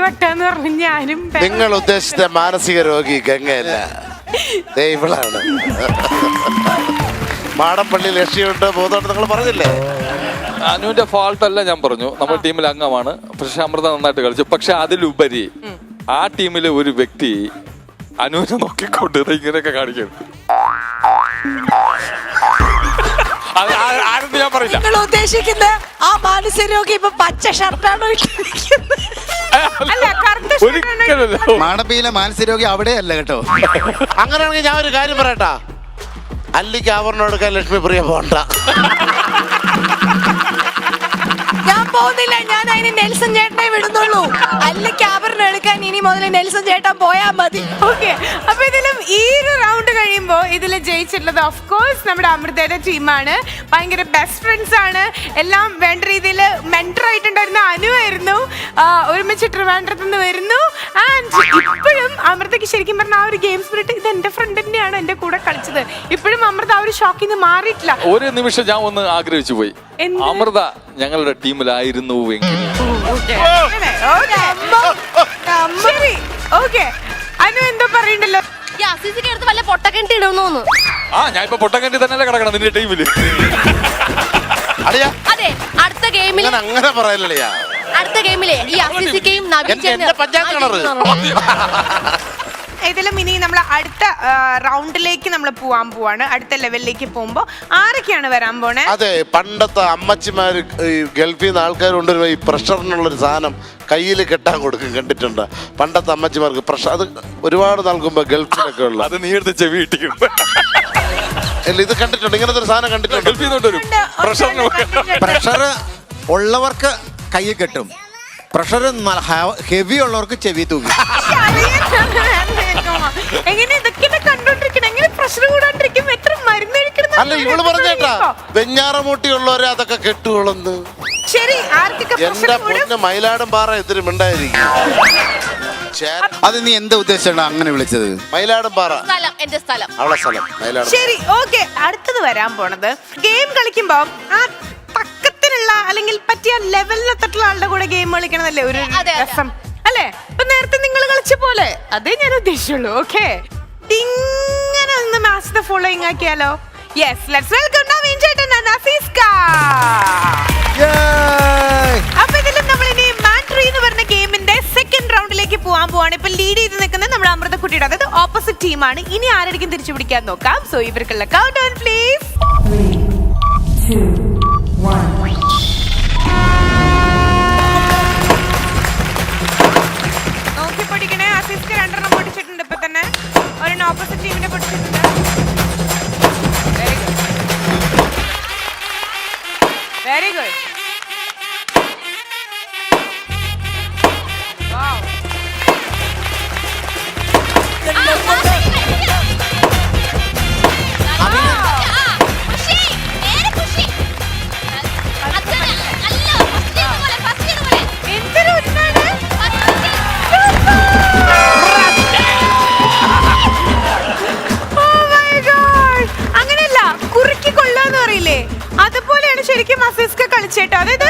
വട്ടാന്ന് പറഞ്ഞു ഞാനും. നിങ്ങൾ ഉദ്ദേശിച്ച മാനസിക രോഗി ഗംഗയല്ല, ദൈവളാണ്. മാടപ്പള്ളി ലക്ഷ്യമുണ്ട് ബോധമുണ്ട് നിങ്ങൾ പറഞ്ഞില്ലേ? അനുവിന്റെ ഫാൾട്ട് അല്ല ഞാൻ പറഞ്ഞു. നമ്മുടെ ടീമിൽ അംഗമാണ്. പക്ഷെ അമൃത നന്നായിട്ട് കളിച്ചു. പക്ഷെ അതിലുപരി ആ ടീമിലെ ഒരു വ്യക്തി അനുവിനെ നോക്കിക്കൊണ്ട് ഇങ്ങനെയൊക്കെ കാണിക്കുന്നു. ആരെന്ന് ഞാൻ പറയില്ല. നിങ്ങൾ ഉദ്ദേശിക്കുന്ന ആ മാനസിക രോഗി ഇപ്പൊ പച്ച ഷർട്ടാണ് ഒരിക്കലല്ല. മാടപ്പിയിലെ മാനസിക രോഗി അവിടെയല്ല കേട്ടോ. അങ്ങനെയാണെങ്കിൽ ഞാൻ ഒരു കാര്യം പറയട്ടാ, അല്ലിക്ക് ആവരണോടുക്കാൻ ലക്ഷ്മി പ്രിയ പോണ്ട. ഞാൻ പോകുന്നില്ല, ഞാൻ അതിന് നെൽസൺ ചേട്ടനെ വിടുന്നുള്ളൂ. അല്ലെങ്കിൽ ആഭരണം എടുക്കാൻ ഇനി മുതൽ നെൽസൺ ചേട്ടൻ പോയാൽ മതി. ഓക്കെ, അപ്പൊ ഇതിലും ഈ ഒരു റൗണ്ട് കഴിയുമ്പോ ഇതിൽ ജയിച്ചിട്ടുള്ളത് ഓഫ് കോഴ്സ് നമ്മുടെ അമൃതയുടെ ടീമാണ്. ഭയങ്കര ബെസ്റ്റ് ഫ്രണ്ട്സ് ആണ്. എല്ലാം വേണ്ട രീതിയിൽ മെന്റർ ആയിട്ടുണ്ടായിരുന്ന അനു ആയിരുന്നു. ഒരുമിച്ച് ട്രിവാൻഡ്രത്ത് നിന്ന് വരുന്നു. ആൻഡ് ഇപ്പോഴും അമൃതയ്ക്ക് ശരിക്കും പറഞ്ഞ ആ ഒരു ഗെയിം സ്പിരിറ്റ്, ഇത് എന്റെ ഫ്രണ്ട് തന്നെയാണ് എന്റെ കൂടെ കളിച്ചത്. ഇപ്പോഴും അമൃത ആ ഒരു ഷോക്കിൽ നിന്ന് മാറിയിട്ടില്ല. ഒരു നിമിഷം ഞാൻ ഒന്ന് ആഗ്രഹിച്ചു പോയി, അമൃത ഞങ്ങളുടെ ടീമിലായിരുന്നു എങ്കിൽ. അനു എന്തോ പറയണ്ടല്ലോ, വല്ല പൊട്ടക്കിണറ്റി ഇടുന്നു. ഞാൻ ഇപ്പൊ പൊട്ടക്കണ്ടി തന്നെ കിടക്കണം നിന്റെ ടീമില്. അതെ, അടുത്ത ഗെയിമിൽ അങ്ങനെ പറയല്ലേ? അടുത്ത ഗെയിമിലെ ഈ അസിസിക്കയും പഞ്ചായത്ത് കിണറ്. ഇതിലും ഇനി നമ്മൾ അടുത്ത റൗണ്ടിലേക്ക് നമ്മൾ പോവാണ്. അടുത്ത ലെവലിലേക്ക് പോകുമ്പോ ആരൊക്കെയാണ് വരാൻ പോണേ? അതെ, പണ്ടത്തെ അമ്മച്ചിമാര് ഗൾഫിൽ നിന്ന് ആൾക്കാർ കൊണ്ടുവരുമ്പോ ഈ പ്രഷറിനുള്ളൊരു സാധനം കയ്യിൽ കെട്ടാൻ കൊടുക്കും, കണ്ടിട്ടുണ്ട്? പണ്ടത്തെ അമ്മച്ചിമാർക്ക് പ്രഷർ, അത് ഒരുപാട് നൽകുമ്പോ ഗൾഫിലൊക്കെ ഉള്ള അത് നീ എടുത്ത് ചെവി ഇട്ടിക്കും. അല്ല, ഇത് കണ്ടിട്ടുണ്ട്, ഇങ്ങനത്തെ ഒരു സാധനം കണ്ടിട്ടുണ്ട്. ഗൾഫിൽ നിന്ന് വരും പ്രഷർ ഉള്ളവർക്ക് കയ്യിൽ കെട്ടും, പ്രഷർ ഹെവി ഉള്ളവർക്ക് ചെവി തൂക്കി. എങ്ങനെ ഇതൊക്കെ കണ്ടോണ്ടിരിക്കണം? എങ്ങനെ പ്രഷർ കൂടാണ്ടിരിക്കും? എത്ര മരുന്ന് കഴിക്കണം? അല്ല, ഇവള് പറഞ്ഞേട്ടാ വെഞ്ഞാറമൂട്ടി ഉള്ളവരെ അതൊക്കെ കെട്ടുകളെന്ന്. ശരി, ആർക്കൊക്കെ എന്റെ പൊന്ന് മയിലാടും പാറ എതിരും ഉണ്ടായിരിക്കും. അത് നീ എന്താ ഉദ്ദേശിച്ചാണ് അങ്ങനെ വിളിച്ചത്? മയിലാടും പാറ എന്റെ സ്ഥലം, അവളെ സ്ഥലം മയിലാടും. ശരി, ഓക്കെ, അടുത്തത് വരാൻ പോണത് ഗെയിം കളിക്കുമ്പോ ആ തക്കത്തിനുള്ള അല്ലെങ്കിൽ പറ്റിയ ലെവലിലെത്തിട്ടുള്ള ആളുടെ കൂടെ ഗെയിം കളിക്കണതല്ലേ ഒരു രസം അല്ലേ? ഇപ്പൊ നേരത്തെ നിങ്ങൾ കളിച്ച പോലെ അതേ ഞാൻ ഉദ്ദേശിച്ചുള്ളൂ. ഓക്കെ, ഇങ്ങനെ ഒന്ന് മാച്ച് ദ ഫോളോയിങ് ആക്കിയാലോ? Yes, let's welcome Naveen chettan and അസീസ്ക. അപ്പൊ ഇതിലും നമ്മൾ ഇനി മാട്രി എന്ന് പറഞ്ഞ ഗെയിമിന്റെ സെക്കൻഡ് റൗണ്ടിലേക്ക് പോവാണ്. ഇപ്പൊ ലീഡ് ചെയ്ത് നിൽക്കുന്നത് നമ്മുടെ അമൃതക്കുട്ടിയുടെ, അതായത് ഓപ്പോസിറ്റ് ടീമാണ്. ഇനി ആരെങ്കിലും തിരിച്ചു പിടിക്കാൻ നോക്കാം. സോ ഇവർക്കുള്ള കൗണ്ട് ഡൗൺ പ്ലീസ്. 3, 2, 1. നോക്കി പൊടിക്കണേ. അസിസ്റ്റ് 2 എണ്ണം പൊടിച്ചിട്ടുണ്ട്. ഇപ്പൊ തന്നെ ഒരെണ്ണം ഓപ്പോസിറ്റ് ടീമിനെ പൊടിച്ചിട്ടുണ്ട്. Very good. പറയില്ലേ, അതുപോലെയാണ് ശരിക്കും മസിസ്ക കളിച്ചേട്ടോ. അതായത്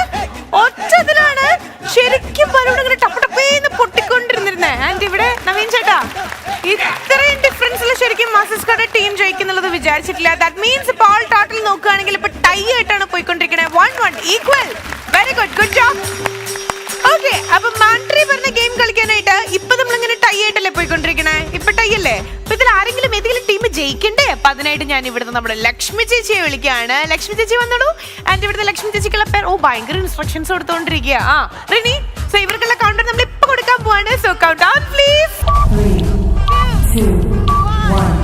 ഒറ്റതിലാണ് ശരിക്കും ബലൂൺ ഇങ്ങനെ ടപ്പടപ്പേന്ന് പൊട്ടിക്കൊണ്ടിരുന്നിരുന്നേ. ആൻഡ് ഇവിടെ നവീൻ ചേട്ടാ, ഇത്രയും ഡിഫറൻസിൽ ശരിക്കും മസിസ്കയുടെ ടീം ജയിക്കുന്നുള്ളത് വിചാരിച്ചിട്ടില്ല. ദാറ്റ് മീൻസ് ഇപ്പോൾ ഓൾ ടോട്ടൽ നോക്കുകയാണെങ്കിൽ ഇപ്പൊ ടൈ ആയിട്ടാണ് പോയിക്കൊണ്ടിരിക്കുന്നത്. 1-1 equal. Very good, good job. Okay, അപ്പൊ മാൻട്രി പറഞ്ഞ ഗെയിം കളിക്കാനായിട്ട് ഇപ്പൊ നമ്മളിങ്ങനെ ടൈ ആയിട്ടല്ലേ പോയിക്കൊണ്ടിരിക്കണേ? ഇപ്പൊ ടൈ അല്ലേ? അപ്പൊ ഇതിൽ ആരെങ്കിലും ഏതെങ്കിലും ടീം ജയിക്കണ്ടേ? അപ്പൊ അതിനായിട്ട് ഞാൻ ഇവിടുന്ന് നമ്മുടെ ലക്ഷ്മി ചേച്ചിയെ വിളിക്കുകയാണ്. ലക്ഷ്മി ചേച്ചി വന്നോളൂ. ആൻഡ് ഇവിടുത്തെ ലക്ഷ്മി ചേച്ചിക്കുള്ള പേർ ഭയങ്കര ഇൻസ്ട്രക്ഷൻസ് കൊടുത്തോണ്ടിരിക്കുക. റിനി, സോ ഇവർക്കുള്ള കൗണ്ടർ നമ്മൾ ഇപ്പൊ കൊടുക്കാൻ പോവാണ്. So count down please. 3, 2, 1.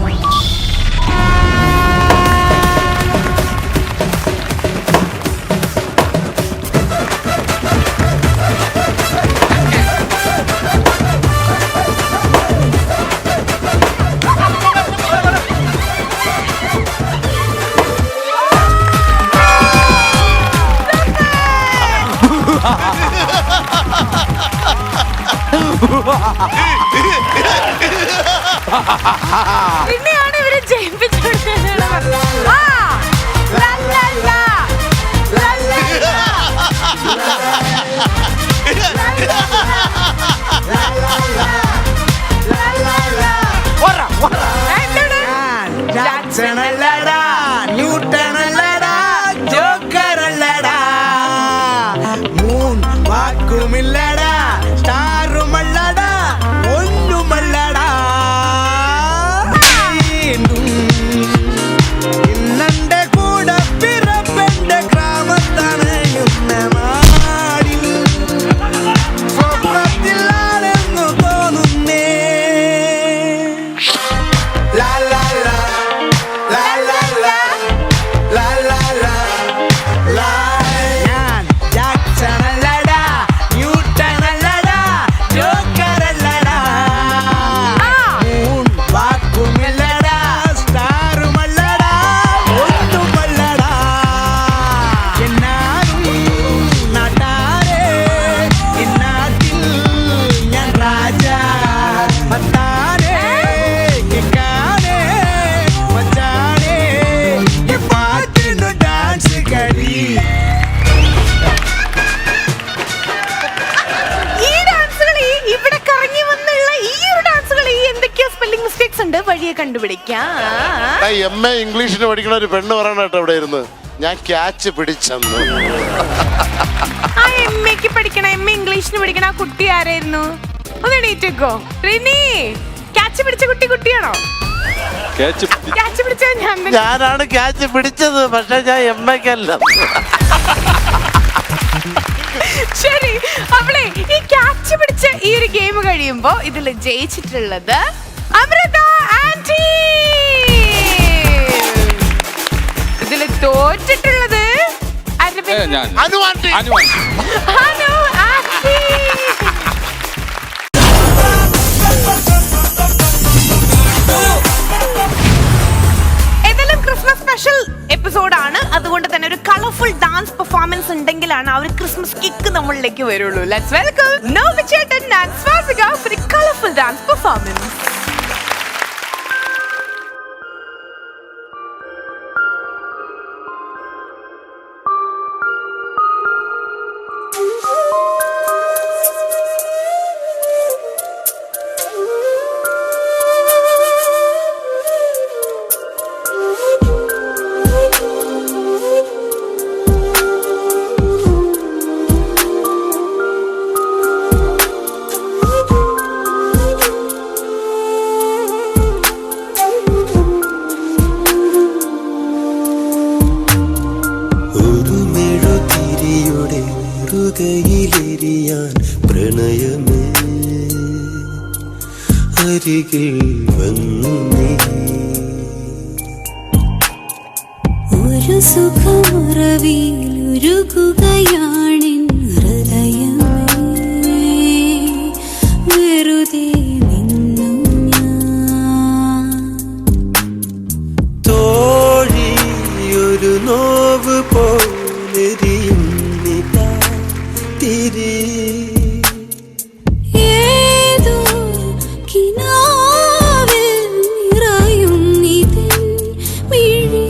പിന്നെയാണ് ഇവരെ ജയിപ്പിച്ചോണ്ടിരുന്നത്. വാക്കുമില്ലടാ, സ്റ്റാറുമല്ലടാ, ഒന്നുമല്ലടാ. ഇന്നെന്റെ കൂടെ പിറപ്പെന്റെ ഗ്രാമത്താണ് നാടിൽ സ്വപ്നത്തിലാണെന്നു തോന്നുന്നേ. ലാ ലാ ലാ ലാ ലാ ലാ ലാ ലാ ലാ ലാ. ഞാൻ ജാക്സണല്ലടാ, ന്യൂട്ടണല്ലടാ, ജോക്കറല്ലടാ. മൂൺ വാക്കുമില്ലടാ, സ്റ്റാറുമല്ലടാ, ഒന്നുമല്ലടാ. എന്നാലും നാട്ടാരേ, ഇന്നാട്ടിൽ ഞാൻ രാജാ. മത്താനേ, കിക്കാനേ, മച്ചാനേ, ഈ പാട്ടിനു ഡാൻസ് കളി. ഈ ഡാൻസ് കളി, ഇവിടെ കറങ്ങി വന്നുള്ള ഈ ഒരു ഡാൻസ് കളി എന്തൊക്കെയോ സ്പെല്ലിംഗ് മിസ്റ്റേക്സ് ഉണ്ട്, വഴിയെ കണ്ടുപിടിക്കാം. MA ഇംഗ്ലീഷിന് പഠിക്കണ ഒരു പെണ്ണ് പറയണ കേട്ടോ ഇവിടെ ഇരുന്ന്, ഞാൻ ക്യാച്ച് പിടിച്ചെന്ന്. ആ എംഎക്ക് പഠിക്കണ, എം എ ഇംഗ്ലീഷിന് പഠിക്കണ ആ കുട്ടി ആരായിരുന്നു? ഒന്ന് എണീറ്റേക്കോ. റിനി, ക്യാച്ച് പിടിച്ച കുട്ടി കുട്ടിയാണോ? ക്യാച്ച് പിടിച്ചത് ഞാൻ തന്നെ. ഞാനാണ് ക്യാച്ച് പിടിച്ചത്, പക്ഷെ ഞാൻ MAക്കല്ല. ശരി, അവളെ ഈ ക്യാച്ച് പിടിച്ച ഈ ഒരു ഗെയിം കഴിയുമ്പോ ഇതിൽ ജയിച്ചിട്ടുള്ളത് അമൃത ആന്റി, ഇതിൽ തോറ്റിട്ടുള്ളത് അനു ആന്റി. അനു ആന്റി. ഏതായാലും ക്രിസ്മസ് സ്പെഷ്യൽ എപ്പിസോഡാണ്, അതുകൊണ്ട് തന്നെ ഒരു കളർഫുൾ ഡാൻസ് പെർഫോമൻസ് ഉണ്ടെങ്കിലാണ് ആ ഒരു ക്രിസ്മസ് കിക്ക് നമ്മളിലേക്ക് വരുള്ളൂ. ലെറ്റ്സ് വെൽക്കം നോബി ചേട്ടൻ and Swasika for a colourful dance performance. നെറുകയിലെരിയാൻ പ്രണയമേ അരികിൽ വന്നു നീ. ഒരു സുഖമറവിയിലുരുകുകയാണിൻ ഹൃദയമേ, വെറുതെ നിന്നു ഞാൻ. തോഴി ഒരു നോവ് പോലെരിയും നിതാ തിരി. ഏതോ കിനാവിൽ നിറയും നിതിൻ മിഴി.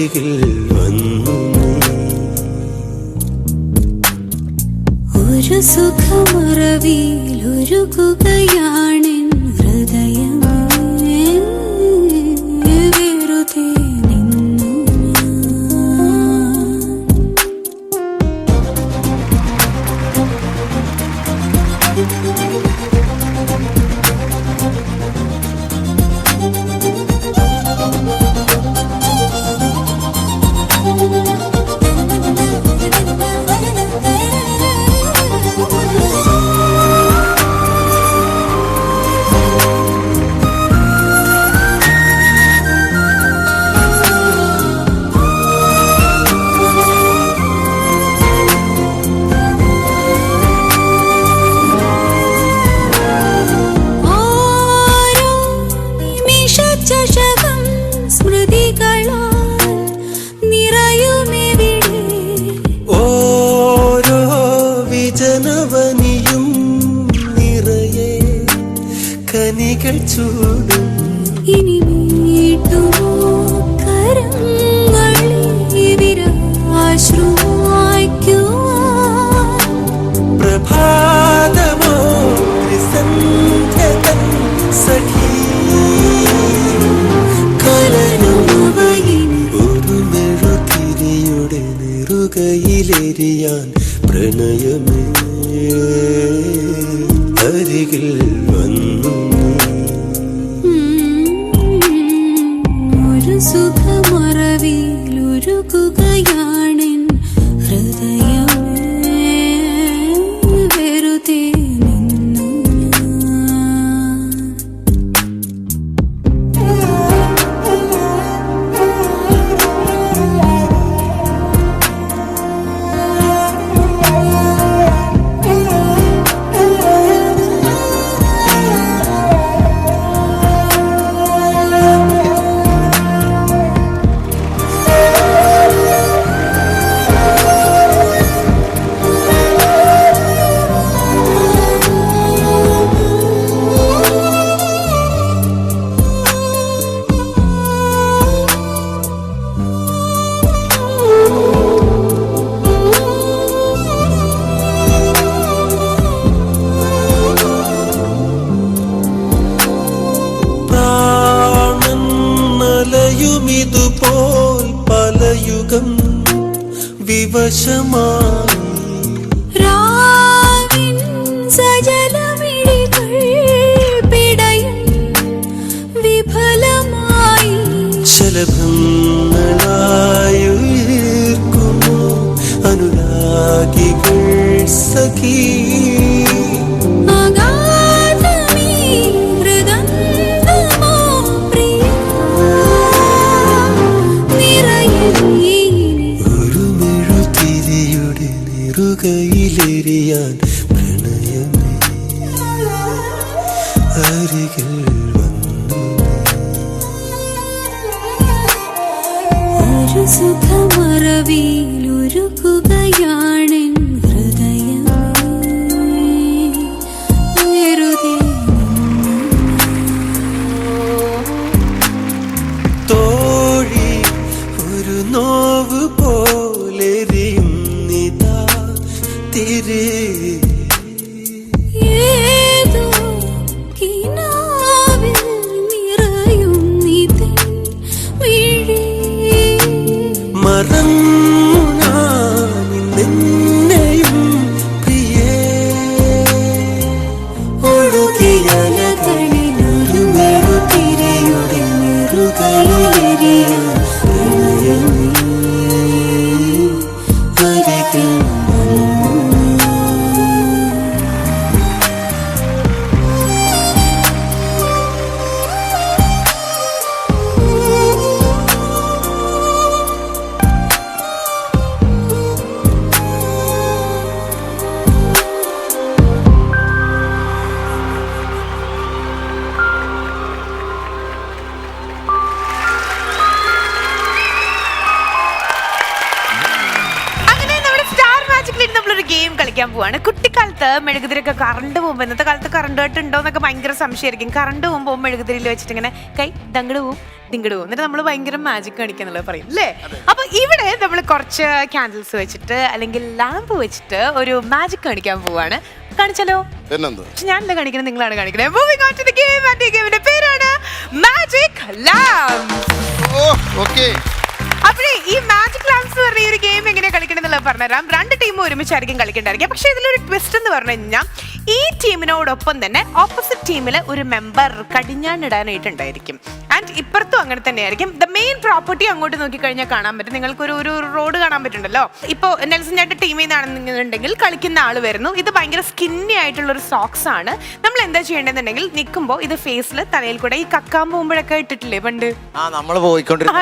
അരികിൽ വന്നു ഒരു സുഖമറവിയിലൊരുകുകയാണെൻ ഹൃദയമേ വെറുതെ നിന്നു ജനവനിയും നിറയെ കനികൾ ചൂടും ഇനി വീട്ടുമോ കരങ്ങളെ വിരാശ്രമായ്ക്കുവാൻ പ്രഭാതമോ സന്ധ്യതൻ സഖി കലരുമവയിന് ഒരു മെഴുതിരിയുടെ നെറുകയിലെരിയാൻ പ്രണയമേ അരികിൽ വന്നു ഒരു സുഖമറവിയിലൊരുകുകയാണെൻ ഹൃദയമേ വെറുതെ നിന്നു ഇതുപോൽ പലയുഗം വിവശമായി രാവിൻ സജലമിഴികൾ പിടയും വിഫലമായി ശലഭങ്ങളായുയർക്കുന്നു അനുരാഗികൾ സഖി നെറുകയിലെരിയാൻ പ്രണയമേ അരികിൽ വന്നു ഒരു സുഖമറവിയിലൊരുകുകയാണെൻ ഹൃദയമേ വെറുതെ തോഴി ഒരു നോവ് പോലെരിയും നിതാ തിരേ ഏതോ കിനാവിൽ നിറയും നിതൻ വിഴി മറന്നു ഞാൻ നിന്നെയും പ്രിയേ ഒഴുകിയലകളിലൊരു മെഴുതിരിയുടെ നെറുകയിലെരിയാൻ പ്രണയമേ അരികിൽ കളിക്കാൻ പോവാണ്. കുട്ടിക്കാലത്ത് മെഴുകുതിരിയൊക്കെ കറണ്ട് പോകുമ്പോൾ, ഇന്നത്തെ കാലത്ത് കറണ്ട് കട്ട് ഉണ്ടോ എന്നൊക്കെ ഭയങ്കര സംശയമായിരിക്കും. കറണ്ട് പോകുമ്പോൾ മെഴുകുതിരിയിൽ വെച്ചിട്ട് ഇങ്ങനെ കൈ ദങ്ങട് പോവും തിങ്ങട് പോവും, എന്നിട്ട് നമ്മൾ ഭയങ്കര മാജിക് കാണിക്കാന്നുള്ളത് പറയും അല്ലേ? അപ്പൊ ഇവിടെ നമ്മൾ കുറച്ച് ക്യാൻഡിൽസ് വെച്ചിട്ട് അല്ലെങ്കിൽ ലാമ്പ് വെച്ചിട്ട് ഒരു മാജിക് കാണിക്കാൻ പോവാണ്. കാണിച്ചാലോ? പക്ഷെ ഞാനല്ല കാണിക്കുന്നത്, നിങ്ങളാണ് കാണിക്കുന്നത്. Moving on to the game. And ഈ ഗെയിമിന്റെ പേരാണ് മാജിക് ലാമ്പ്. ഓക്കേ. അപ്പോഴേ ഈ മാജിക് ലാംപ്സ് പറഞ്ഞ ഈ ഒരു ഗെയിം എങ്ങനെയാണ് കളിക്കണമെന്നുള്ളത് പറഞ്ഞുതരാം. 2 ടീമും ഒരുമിച്ചായിരിക്കും കളിക്കേണ്ടായിരിക്കും. പക്ഷെ ഇതിലൊരു ട്വിസ്റ്റ് എന്ന് പറഞ്ഞു കഴിഞ്ഞാൽ ഈ ടീമിനോടൊപ്പം തന്നെ ഓപ്പോസിറ്റ് ടീമിൽ ഒരു മെമ്പർ കടിഞ്ഞാണിടാനായിട്ടുണ്ടായിരിക്കും. ആൻഡ് ഇപ്പുറത്തും അങ്ങനെ തന്നെയായിരിക്കും. ദ മെയിൻ പ്രോപ്പർട്ടി അങ്ങോട്ട് നോക്കിക്കഴിഞ്ഞാൽ കാണാൻ പറ്റും. നിങ്ങൾക്ക് ഒരു റോഡ് കാണാൻ പറ്റുന്നുണ്ടല്ലോ. ഇപ്പോൾ നെൽസൺ ചേട്ടൻ ടീമിൽ നിന്നാണെന്നുണ്ടെങ്കിൽ കളിക്കുന്ന ആൾ വരുന്നു. ഇത് ഭയങ്കര സ്കിന്നി ആയിട്ടുള്ള ഒരു സോക്സ് ആണ്. നമ്മൾ എന്താ ചെയ്യേണ്ടതെന്നുണ്ടെങ്കിൽ നിൽക്കുമ്പോൾ ഇത് ഫേസിൽ തലയിൽ കൂടെ ഈ കക്കാൻ പോകുമ്പോഴൊക്കെ ഇട്ടിട്ടില്ലേ പണ്ട്? നമ്മൾ പോയിക്കൊണ്ടിരുന്നു.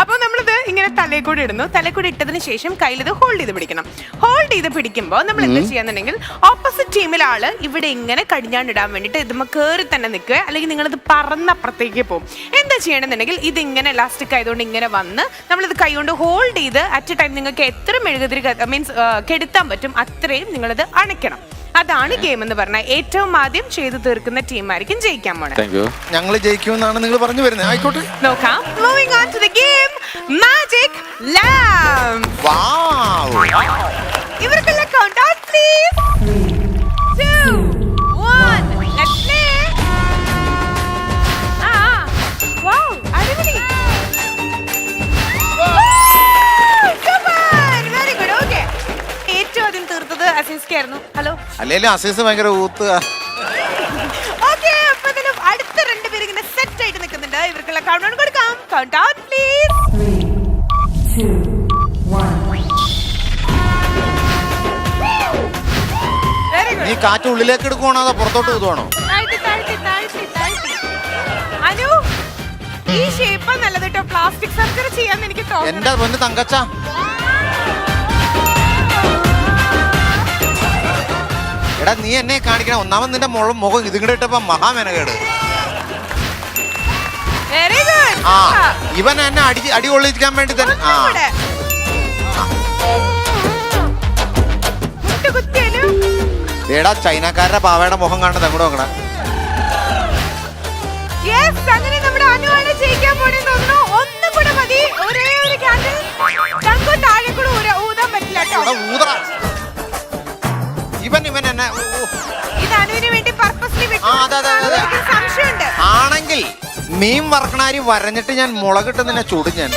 അപ്പൊ നമ്മളിത് ഇങ്ങനെ തലയിൽ കൂടെ ഇടുന്നു. തലയിൽ കൂടെ ഇട്ടതിന് ശേഷം കയ്യിൽ ഇത് ഹോൾഡ് ചെയ്ത് പിടിക്കണം. ഹോൾഡ് ചെയ്ത് പിടിക്കുമ്പോൾ നമ്മൾ എന്താ ചെയ്യാന്നുണ്ടെങ്കിൽ ഓപ്പോസിറ്റ് ടീമിലെ ആള് ഇവിടെ ഇങ്ങനെ കടിഞ്ഞാണ്ടിടാൻ വേണ്ടിട്ട് ഇതുമ്മ കയറി തന്നെ നിൽക്കുക, അല്ലെങ്കിൽ നിങ്ങളിത് പറന്നപ്പുറത്തേക്ക് പോകും. എന്താ ചെയ്യണമെന്നുണ്ടെങ്കിൽ ഇതിങ്ങനെ ഇലാസ്റ്റിക് ആയതുകൊണ്ട് ഇങ്ങനെ വന്ന് നമ്മളിത് കൈ കൊണ്ട് ഹോൾഡ് ചെയ്ത് അറ്റ് എ ടൈം നിങ്ങൾക്ക് എത്ര മെഴുകുതിരി മീൻസ് കെടുത്താൻ പറ്റും അത്രയും നിങ്ങളിത് അണയ്ക്കണം. അതാണ് ഗെയിം എന്ന് പറഞ്ഞാൽ. ഏറ്റവും ആദ്യം ചെയ്തു തീർക്കുന്ന ടീമായിരിക്കും ജയിക്കാൻ പോണത്. ഞങ്ങൾ ജയിക്കുമെന്നാണ് നിങ്ങൾ പറഞ്ഞു വരുന്നത്. ആയിക്കോട്ടെ, നോക്കാം. Moving on to the game magic lamp. ഇവർക്കുള്ള count out please. 2 1 let's play. Wow, അടിപൊളി. Super, very good. ഓക്കേ, ഏറ്റവും ആദ്യം തീർത്തത് അസീസ്ക്ക് ആയിരുന്നു. ഹലോ. അല്ലേലും അസീസ് ഭയങ്കര ഊത്തുക. ഓക്കേ, അപ്പോൾ ഇതിലും അടുത്ത 2 പേര് ഇങ്ങനെ സെറ്റ് ആയിട്ട് നിൽക്കുന്നുണ്ട്. ഇവർക്കുള്ള കൗണ്ട് ഔട്ട് കൊടുക്കാം. Count out please. 3 2 1. Very good. നീ കാറ്റ് ഉള്ളിലേക്ക് എടുക്കുവാണോ അതോ പുറത്തോട്ട് ഊതുവാണോ? അനു, ഈ ഷേപ്പ് നല്ലത് കേട്ടോ. പ്ലാസ്റ്റിക് സർജറി ചെയ്യാന്ന് എനിക്ക് തോന്നുന്നു. എന്റെ പൊന്ന് തങ്കച്ച, എടാ നീ എന്നെ കാണിക്കണം. ഒന്നാമത് നിന്റെ മുഖം ഇതിങ്ങടെ ഇട്ടപ്പോ മഹാമെനകേട്. Very good. ആ, ഇവൻ എന്നെ അടി കൊള്ളിക്കാൻ വേണ്ടി തന്നെ. എടാ ചൈനക്കാരുടെ പാവയുടെ മുഖം കാണുന്നത് എങ്ങോട്ട് നോക്കണം. അങ്ങനെ നമ്മുടെ അനുവാണ് ജയിക്കാൻ പോണെന്ന് തോന്നുന്നു. ഒന്നും കൂടെ മതി. ഒരേ ഒരു ക്യാൻഡിൽ താഴെ കൂടെ ഊതാൻ പറ്റില്ല കേട്ടോ. ഇവൻ എന്നെ ഇത് അനുവിന് വേണ്ടി പർപ്പസ്ലി സംശയമുണ്ട്. ആണെങ്കിൽ മീൻ വറക്കണാരി വരഞ്ഞിട്ട് ഞാൻ മുളകിട്ട് നിന്നെ ചുടും ഞാൻ.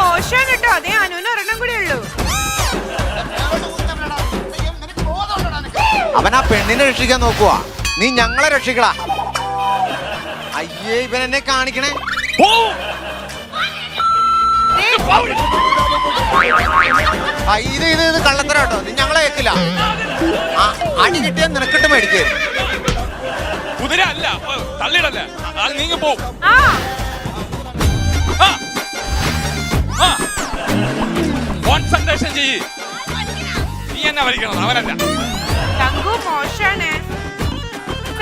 മോശം കേട്ടോ. അതേ അനുവിന് ഒരെണ്ണം കൂടെ ഉള്ളൂ. അവൻ ആ പെണ്ണിനെ രക്ഷിക്കാൻ നോക്കുവാ. നീ ഞങ്ങളെ രക്ഷിക്കടാ. അയ്യേ, ഇവൻ എന്നെ കാണിക്കണേ. ഇത് കള്ളത്തരം കേട്ടോ. നീ ഞങ്ങളെ കേക്കില്ല. അടി കിട്ടിയാൽ നിനക്കിട്ട് മേടിക്കേ. കുതിര അല്ല, തള്ളിടല്ല, അത് നീങ്ങി പോവും. കോൺസെൻട്രേഷൻ ചെയ്യ്. നീ എന്നെ വരിക്കണം, അവനല്ല. തങ്കു മോശാണ്.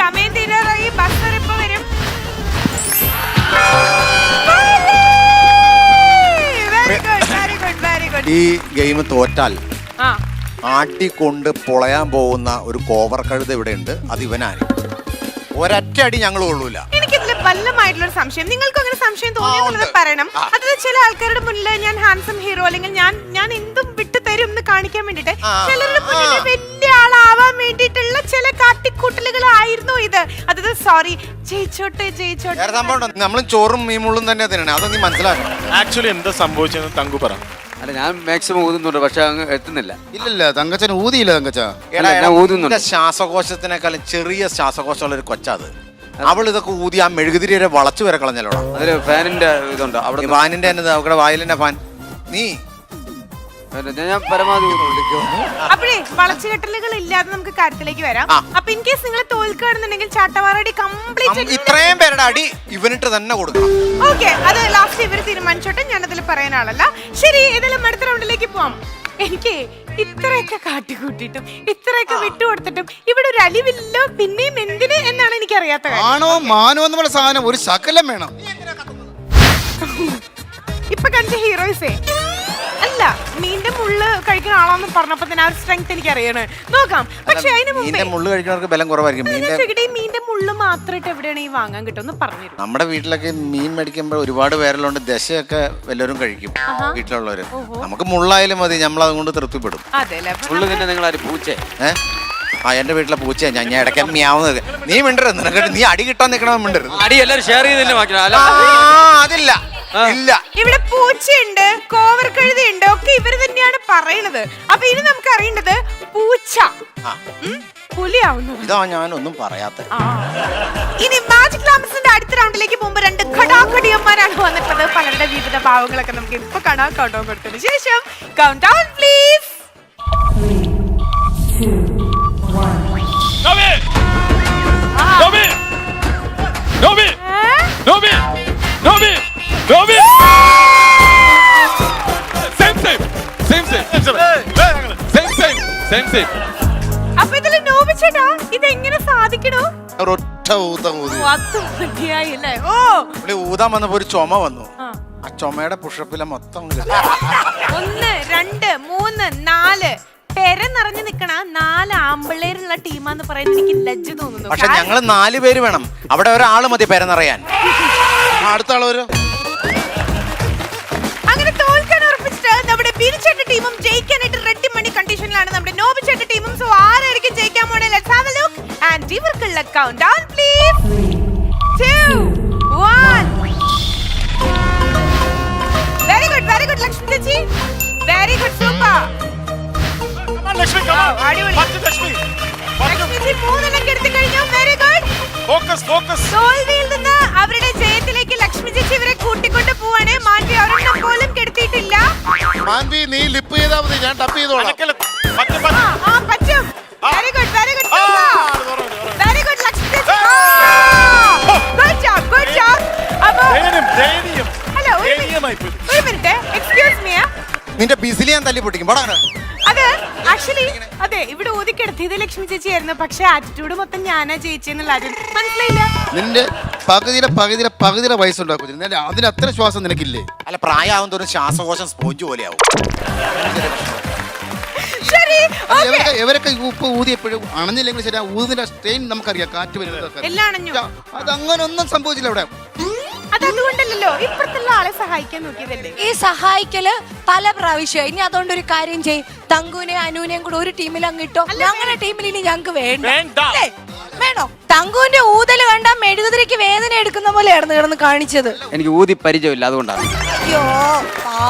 സമയം തീരാറായി. ബസ് ഇപ്പൊ വരും. ഈ ഗെയിം തോറ്റാൽ ആട്ടിക്കൊണ്ട് പൊളയാൻ പോകുന്ന ഒരു കോവർ കഴുത ഇവിടെ ഉണ്ട്. അത് ഇവനാണ്. ഒരൊറ്റ അടി ഞങ്ങൾ കൊള്ളൂല. എനിക്കിതിൽ വല്ലമായിട്ടുള്ള സംശയം. നിങ്ങൾക്ക് അങ്ങനെ സംശയം തോന്നിയെന്നുള്ളത് പറയണം. അതായത് ചില ആൾക്കാരുടെ മുന്നിൽ ഞാൻ ഹാൻസം ഹീറോ അല്ലെങ്കിൽ ഞാൻ എന്തും വിട്ടു തരും എന്ന് കാണിക്കാൻ വേണ്ടിട്ട് ചിലരുടെ മുന്നിൽ വലിയ ആളാവാൻ വേണ്ടിയിട്ടുള്ള ചില കാട്ടിക്കൂട്ടലുകളായിരുന്നു ഇത്. അതായത് സോറി, ജയിച്ചോട്ടെ. നമ്മളും ചോറും മീമുള്ളും തന്നെ തിന്നണേ. അത് നീ മനസ്സിലാക്കണം. ആക്ച്വലി എന്താ സംഭവിച്ചെന്ന് തങ്കു പറ. അല്ല, ഞാൻ മാക്സിമം ഊതുന്നുണ്ട്, പക്ഷെ അങ്ങ് എത്തുന്നില്ല. ഇല്ലല്ല, തങ്കച്ചൻ ഊതിയില്ല. തങ്കച്ച ഊതുന്നുണ്ട്. ശ്വാസകോശത്തിനേക്കാളും ചെറിയ ശ്വാസകോശമുള്ള ഒരു കൊച്ചത്. അവൾ ഇതൊക്കെ ഊതി ആ മെഴുകുതിരിയെ വളച്ചു വരെ കളഞ്ഞല്ലോടാ. അതില് ഫാനിന്റെ ഇതുണ്ട്. അവിടെ ഫാനിന്റെ തന്നെ അവിടെ വായിലിന്റെ ഫാൻ. നീ ഞാൻ പരമാവധി അപ്പോഴേ വളച്ചുകെട്ടലുകൾ ഇല്ലാതെ നമുക്ക് കാര്യത്തിലേക്ക് വരാം. അപ്പൊ ഇൻ കേസ് നിങ്ങൾ തോൽക്കുകയാണെന്നുണ്ടെങ്കിൽ ചാട്ടവാറടി കംപ്ലീറ്റ് ഇത്രയും പേരുടെ അടി ഇവനിട്ട് തന്നെ കൊടുക്കണം. ഓക്കെ, അത് ലാസ്റ്റ് ഇവർ തീരുമാനിച്ചോട്ടെ. ഞാനതിൽ പറയാൻ ആളല്ല. ശരി, ഏതെങ്കിലും അടുത്ത റൗണ്ടിലേക്ക് പോവാം. എനിക്ക് ഇത്രയൊക്കെ കാട്ടിക്കൂട്ടിയിട്ടും ഇത്രയൊക്കെ വിട്ടുകൊടുത്തിട്ടും ഇവിടെ ഒരു അലിവില്ലോ. പിന്നെയും എന്തിന് എന്നാണ് എനിക്ക് അറിയാത്ത കാര്യം. മാനോ എന്ന് പറഞ്ഞ സാധനം ഒരു ശകലം വേണം. ഇപ്പൊ കണ്ട ഹീറോയിസേ അല്ല മീന്റെ മുള്ള് കഴിക്കുന്ന ആളാന്ന് പറഞ്ഞപ്പോ തന്നെ ആ ഒരു സ്ട്രെങ്ത് എനിക്ക് അറിയണേ. നോക്കാം. പക്ഷെ അതിന് മുമ്പേ മുള്ളു കഴിക്കുന്നവർക്ക് ബലം കുറവായിരിക്കും. മീന്റെ മുള്ള് മാത്രമായിട്ട് എവിടെയാണ് ഈ വാങ്ങാൻ കിട്ടുമെന്ന് പറഞ്ഞു. നമ്മുടെ വീട്ടിലൊക്കെ മീൻ മേടിക്കുമ്പോൾ ഒരുപാട് പേരെല്ലാം ദശയൊക്കെ വല്ലവരും കഴിക്കും വീട്ടിലുള്ളവര്. നമുക്ക് മുള്ളായാലും മതി, നമ്മൾ അതുകൊണ്ട് തൃപ്തിപ്പെടും. മുള്ളു പിന്നെ നിങ്ങൾ ആര് പൂച്ചേ? എന്റെ വീട്ടിലെ പൂച്ചയാ ഞാൻ ഇടയ്ക്ക് മ്യാവുന്നത്. നീ മിണ്ടരുത്, നിനക്ക് നീ അടി കിട്ടാൻ നിൽക്കണമെന്ന് മിണ്ടരുത്. അടി എല്ലാവരും ഷെയർ ചെയ്തില്ല. അതില്ല ഇല്ല. ഇവിടെ പൂച്ചയുണ്ട്, കോവർ കഴുതയുണ്ട്, ഒക്കെ ഇവര് തന്നെയാണ് പറയണത്. അപ്പൊ ഇനി നമുക്ക് അറിയേണ്ടത് പൂച്ച പുലിയാവുന്നത്. ഇതാ ഞാനൊന്നും പറയാത്ത. ഇനി മാജിക് ലാംപ്സിന്റെ അടുത്ത റൗണ്ടിലേക്ക് പോകുമ്പോ രണ്ട് ഘടാഘടിയന്മാരാണ് വന്നിട്ടുള്ളത്. പലരുടെ വിവിധ ഭാവങ്ങളൊക്കെ നമുക്ക് ഇപ്പൊ കാണാം. കൗണ്ട് ഡൗൺ കൊടുത്തതിന് ശേഷം കൗണ്ട് ഡൗൺ പ്ലീസ്. അപ്പൊ ഇതില് നോബിച്ചേട്ടാ ഇതെങ്ങനെ സാധിക്കണോ? ഒരൊറ്റ ഊതം ഊതി. ഊതാൻ വന്നപ്പോ ഒരു ചുമ വന്നു. ആ ചുമയുടെ പുഷപ്പിലെ മൊത്തം 1 2 3 4 പെര നിറഞ്ഞു നിക്കണ 4 ആമ്പിള്ളേരുള്ള ടീമാന്ന് പറയുന്നത് എനിക്ക് ലജ്ജ തോന്നുന്നു. പക്ഷെ ഞങ്ങള് 4 പേര് വേണം, അവിടെ ഒരാള് മതി പെര നിറയാൻ. അടുത്ത ആള് വരും. അങ്ങനെ തോൽക്കാൻ ഉറപ്പിച്ചിട്ട് നമ്മുടെ ബിരിച്ചേട്ട ടീമും ജയിക്കാനായിട്ട് റെഡി മണി കണ്ടീഷനിലാണ് നമ്മുടെ നോബിച്ചേട്ട ടീമും. സോ ആരായിരിക്കും ജയിക്കാൻ പോണേ? Let's have a look and ഇവർക്കുള്ള count down please. 2 1. Very good Lakshmi ചേച്ചി, വെരി ഗുഡ്, സൂപ്പർ. ലക്ഷ്മി ചേച്ചി 3 എണ്ണം എടുത്തു കഴിഞ്ഞു. Very good. തോൽവിയിൽ നിന്ന് അവരുടെ ജയത്തിലേക്ക് ലക്ഷ്മി ചേച്ചി ഇവരെ കൂട്ടിക്കൊണ്ട് പോവാണ്. മാൻവി ഒരെണ്ണം പോലും കെടുത്തിയിട്ടില്ല. മാൻവി നീ ലിപ്പ് ചെയ്താൽ മതി, ഞാൻ ടപ്പ് ചെയ്തോളാം. പറ്റും. Very good very good Lakshmi ചേച്ചി. Good job. അപ്പോ ഹലോ ഒരു മിനിറ്റ്, എക്സ്ക്യൂസ് മീ. നിന്റെ ബിസിലി ഞാൻ തല്ലി പൊട്ടിക്കും. അത് ആക്ച്വലി അതെ ഇവിടെ ഊതിക്കെടുത്തിയത് ലക്ഷ്മി ചേച്ചി ആയിരുന്നു. പക്ഷെ ആറ്റിറ്റ്യൂഡ് മൊത്തം ഞാനാ ചേച്ചിന്നുള്ള ആരും മനസ്സിലായില്ല. നിന്റെ പകുതിയുടെ വയസ്സുണ്ടാക്കും, അതിന് അത്ര ശ്വാസം നിനക്കില്ലേ? അല്ല, പ്രായമാകും തോറും ശ്വാസകോശം സ്പോഞ്ച് പോലെയാവും. ഇവരൊക്കെ ഉപ്പ് ഊതിയപ്പോഴും അണഞ്ഞില്ലെങ്കിൽ ശരി, ഊതിന്റെ സ്ട്രെയിൻ നമുക്കറിയാം, കാറ്റ് വരുന്നത്. അതങ്ങനെ ഒന്നും സംഭവിച്ചില്ല ഇവിടെ. അതുകൊണ്ടല്ലോ ഇപ്പുറത്തുള്ള ആളെ സഹായിക്കാൻ നോക്കിയതല്ലേ. ഈ സഹായിക്കല് പല പ്രാവശ്യം. ഇനി അതുകൊണ്ട് ഒരു കാര്യം ചെയ്യും, തങ്കുവിനെയും അനുവിനെയും കൂടെ ഒരു ടീമിൽ അങ്ങിട്ടോ. ഞങ്ങളുടെ ടീമിൽ ഇനി ഞങ്ങക്ക് വേണോ? തങ്കുവിന്റെ ഊതല് കണ്ടാ മെഴുകുതിരിക്ക് വേദന എടുക്കുന്ന പോലെ കിടന്ന് കാണിച്ചത്. എനിക്ക് ഊതി പരിചയമില്ല, അതുകൊണ്ടാണ്. അയ്യോ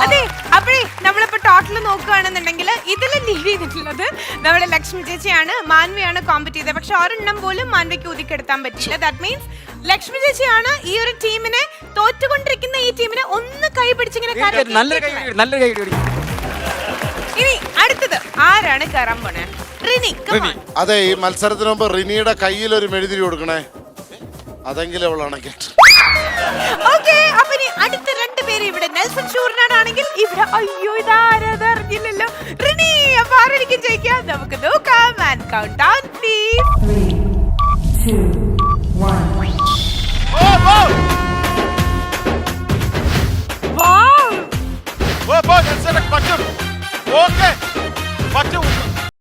അതെ. അപ്പഴേ നമ്മളിപ്പോ ടോട്ടൽ നോക്കുകയാണെന്നുണ്ടെങ്കിൽ ഇതില് ലീഡ് ചെയ്തിട്ടുള്ളത് നമ്മുടെ ലക്ഷ്മി ചേച്ചിയാണ്, മാൻവിയാണ് കോമ്പറ്റ് ചെയ്തത്. പക്ഷെ ഒരെണ്ണം പോലും മാൻവിക്ക് ഊതിക്കെടുത്താൻ പറ്റില്ല. ദാറ്റ് മീൻസ് ലക്ഷ്മി ചേച്ചിയാണ് ഈ ഒരു ടീമിനെ, തോറ്റുകൊണ്ടിരിക്കുന്ന ഈ ടീമിനെ ഒന്ന് കൈ പിടിച്ചിങ്ങനെ. ഇനി അടുത്തത് ആരാണ് കയറാൻ പോണേ? റിനി. അതെ, ഈ മത്സരത്തിന് മുമ്പ് റിനിയുടെ കയ്യിൽ ഒരു മെഴുതിരി കൊടുക്കണേ, അതെങ്കിലും അവളാണ് കേട്ടത്. ഓക്കേ, അപ്പൊ ഇനി അടുത്ത 2 പേര് ഇവിടെ നെൽസൺ ഷൂറിനാണെങ്കിൽ ഇവിടെ അയ്യോ ഇതാരത് അറിഞ്ഞില്ലല്ലോ. റിനി, അപ്പൊ ആരായിരിക്കും ജയിക്കാം? നമുക്ക് നോക്കാം. And count down please. 3 2 1. പറ്റും.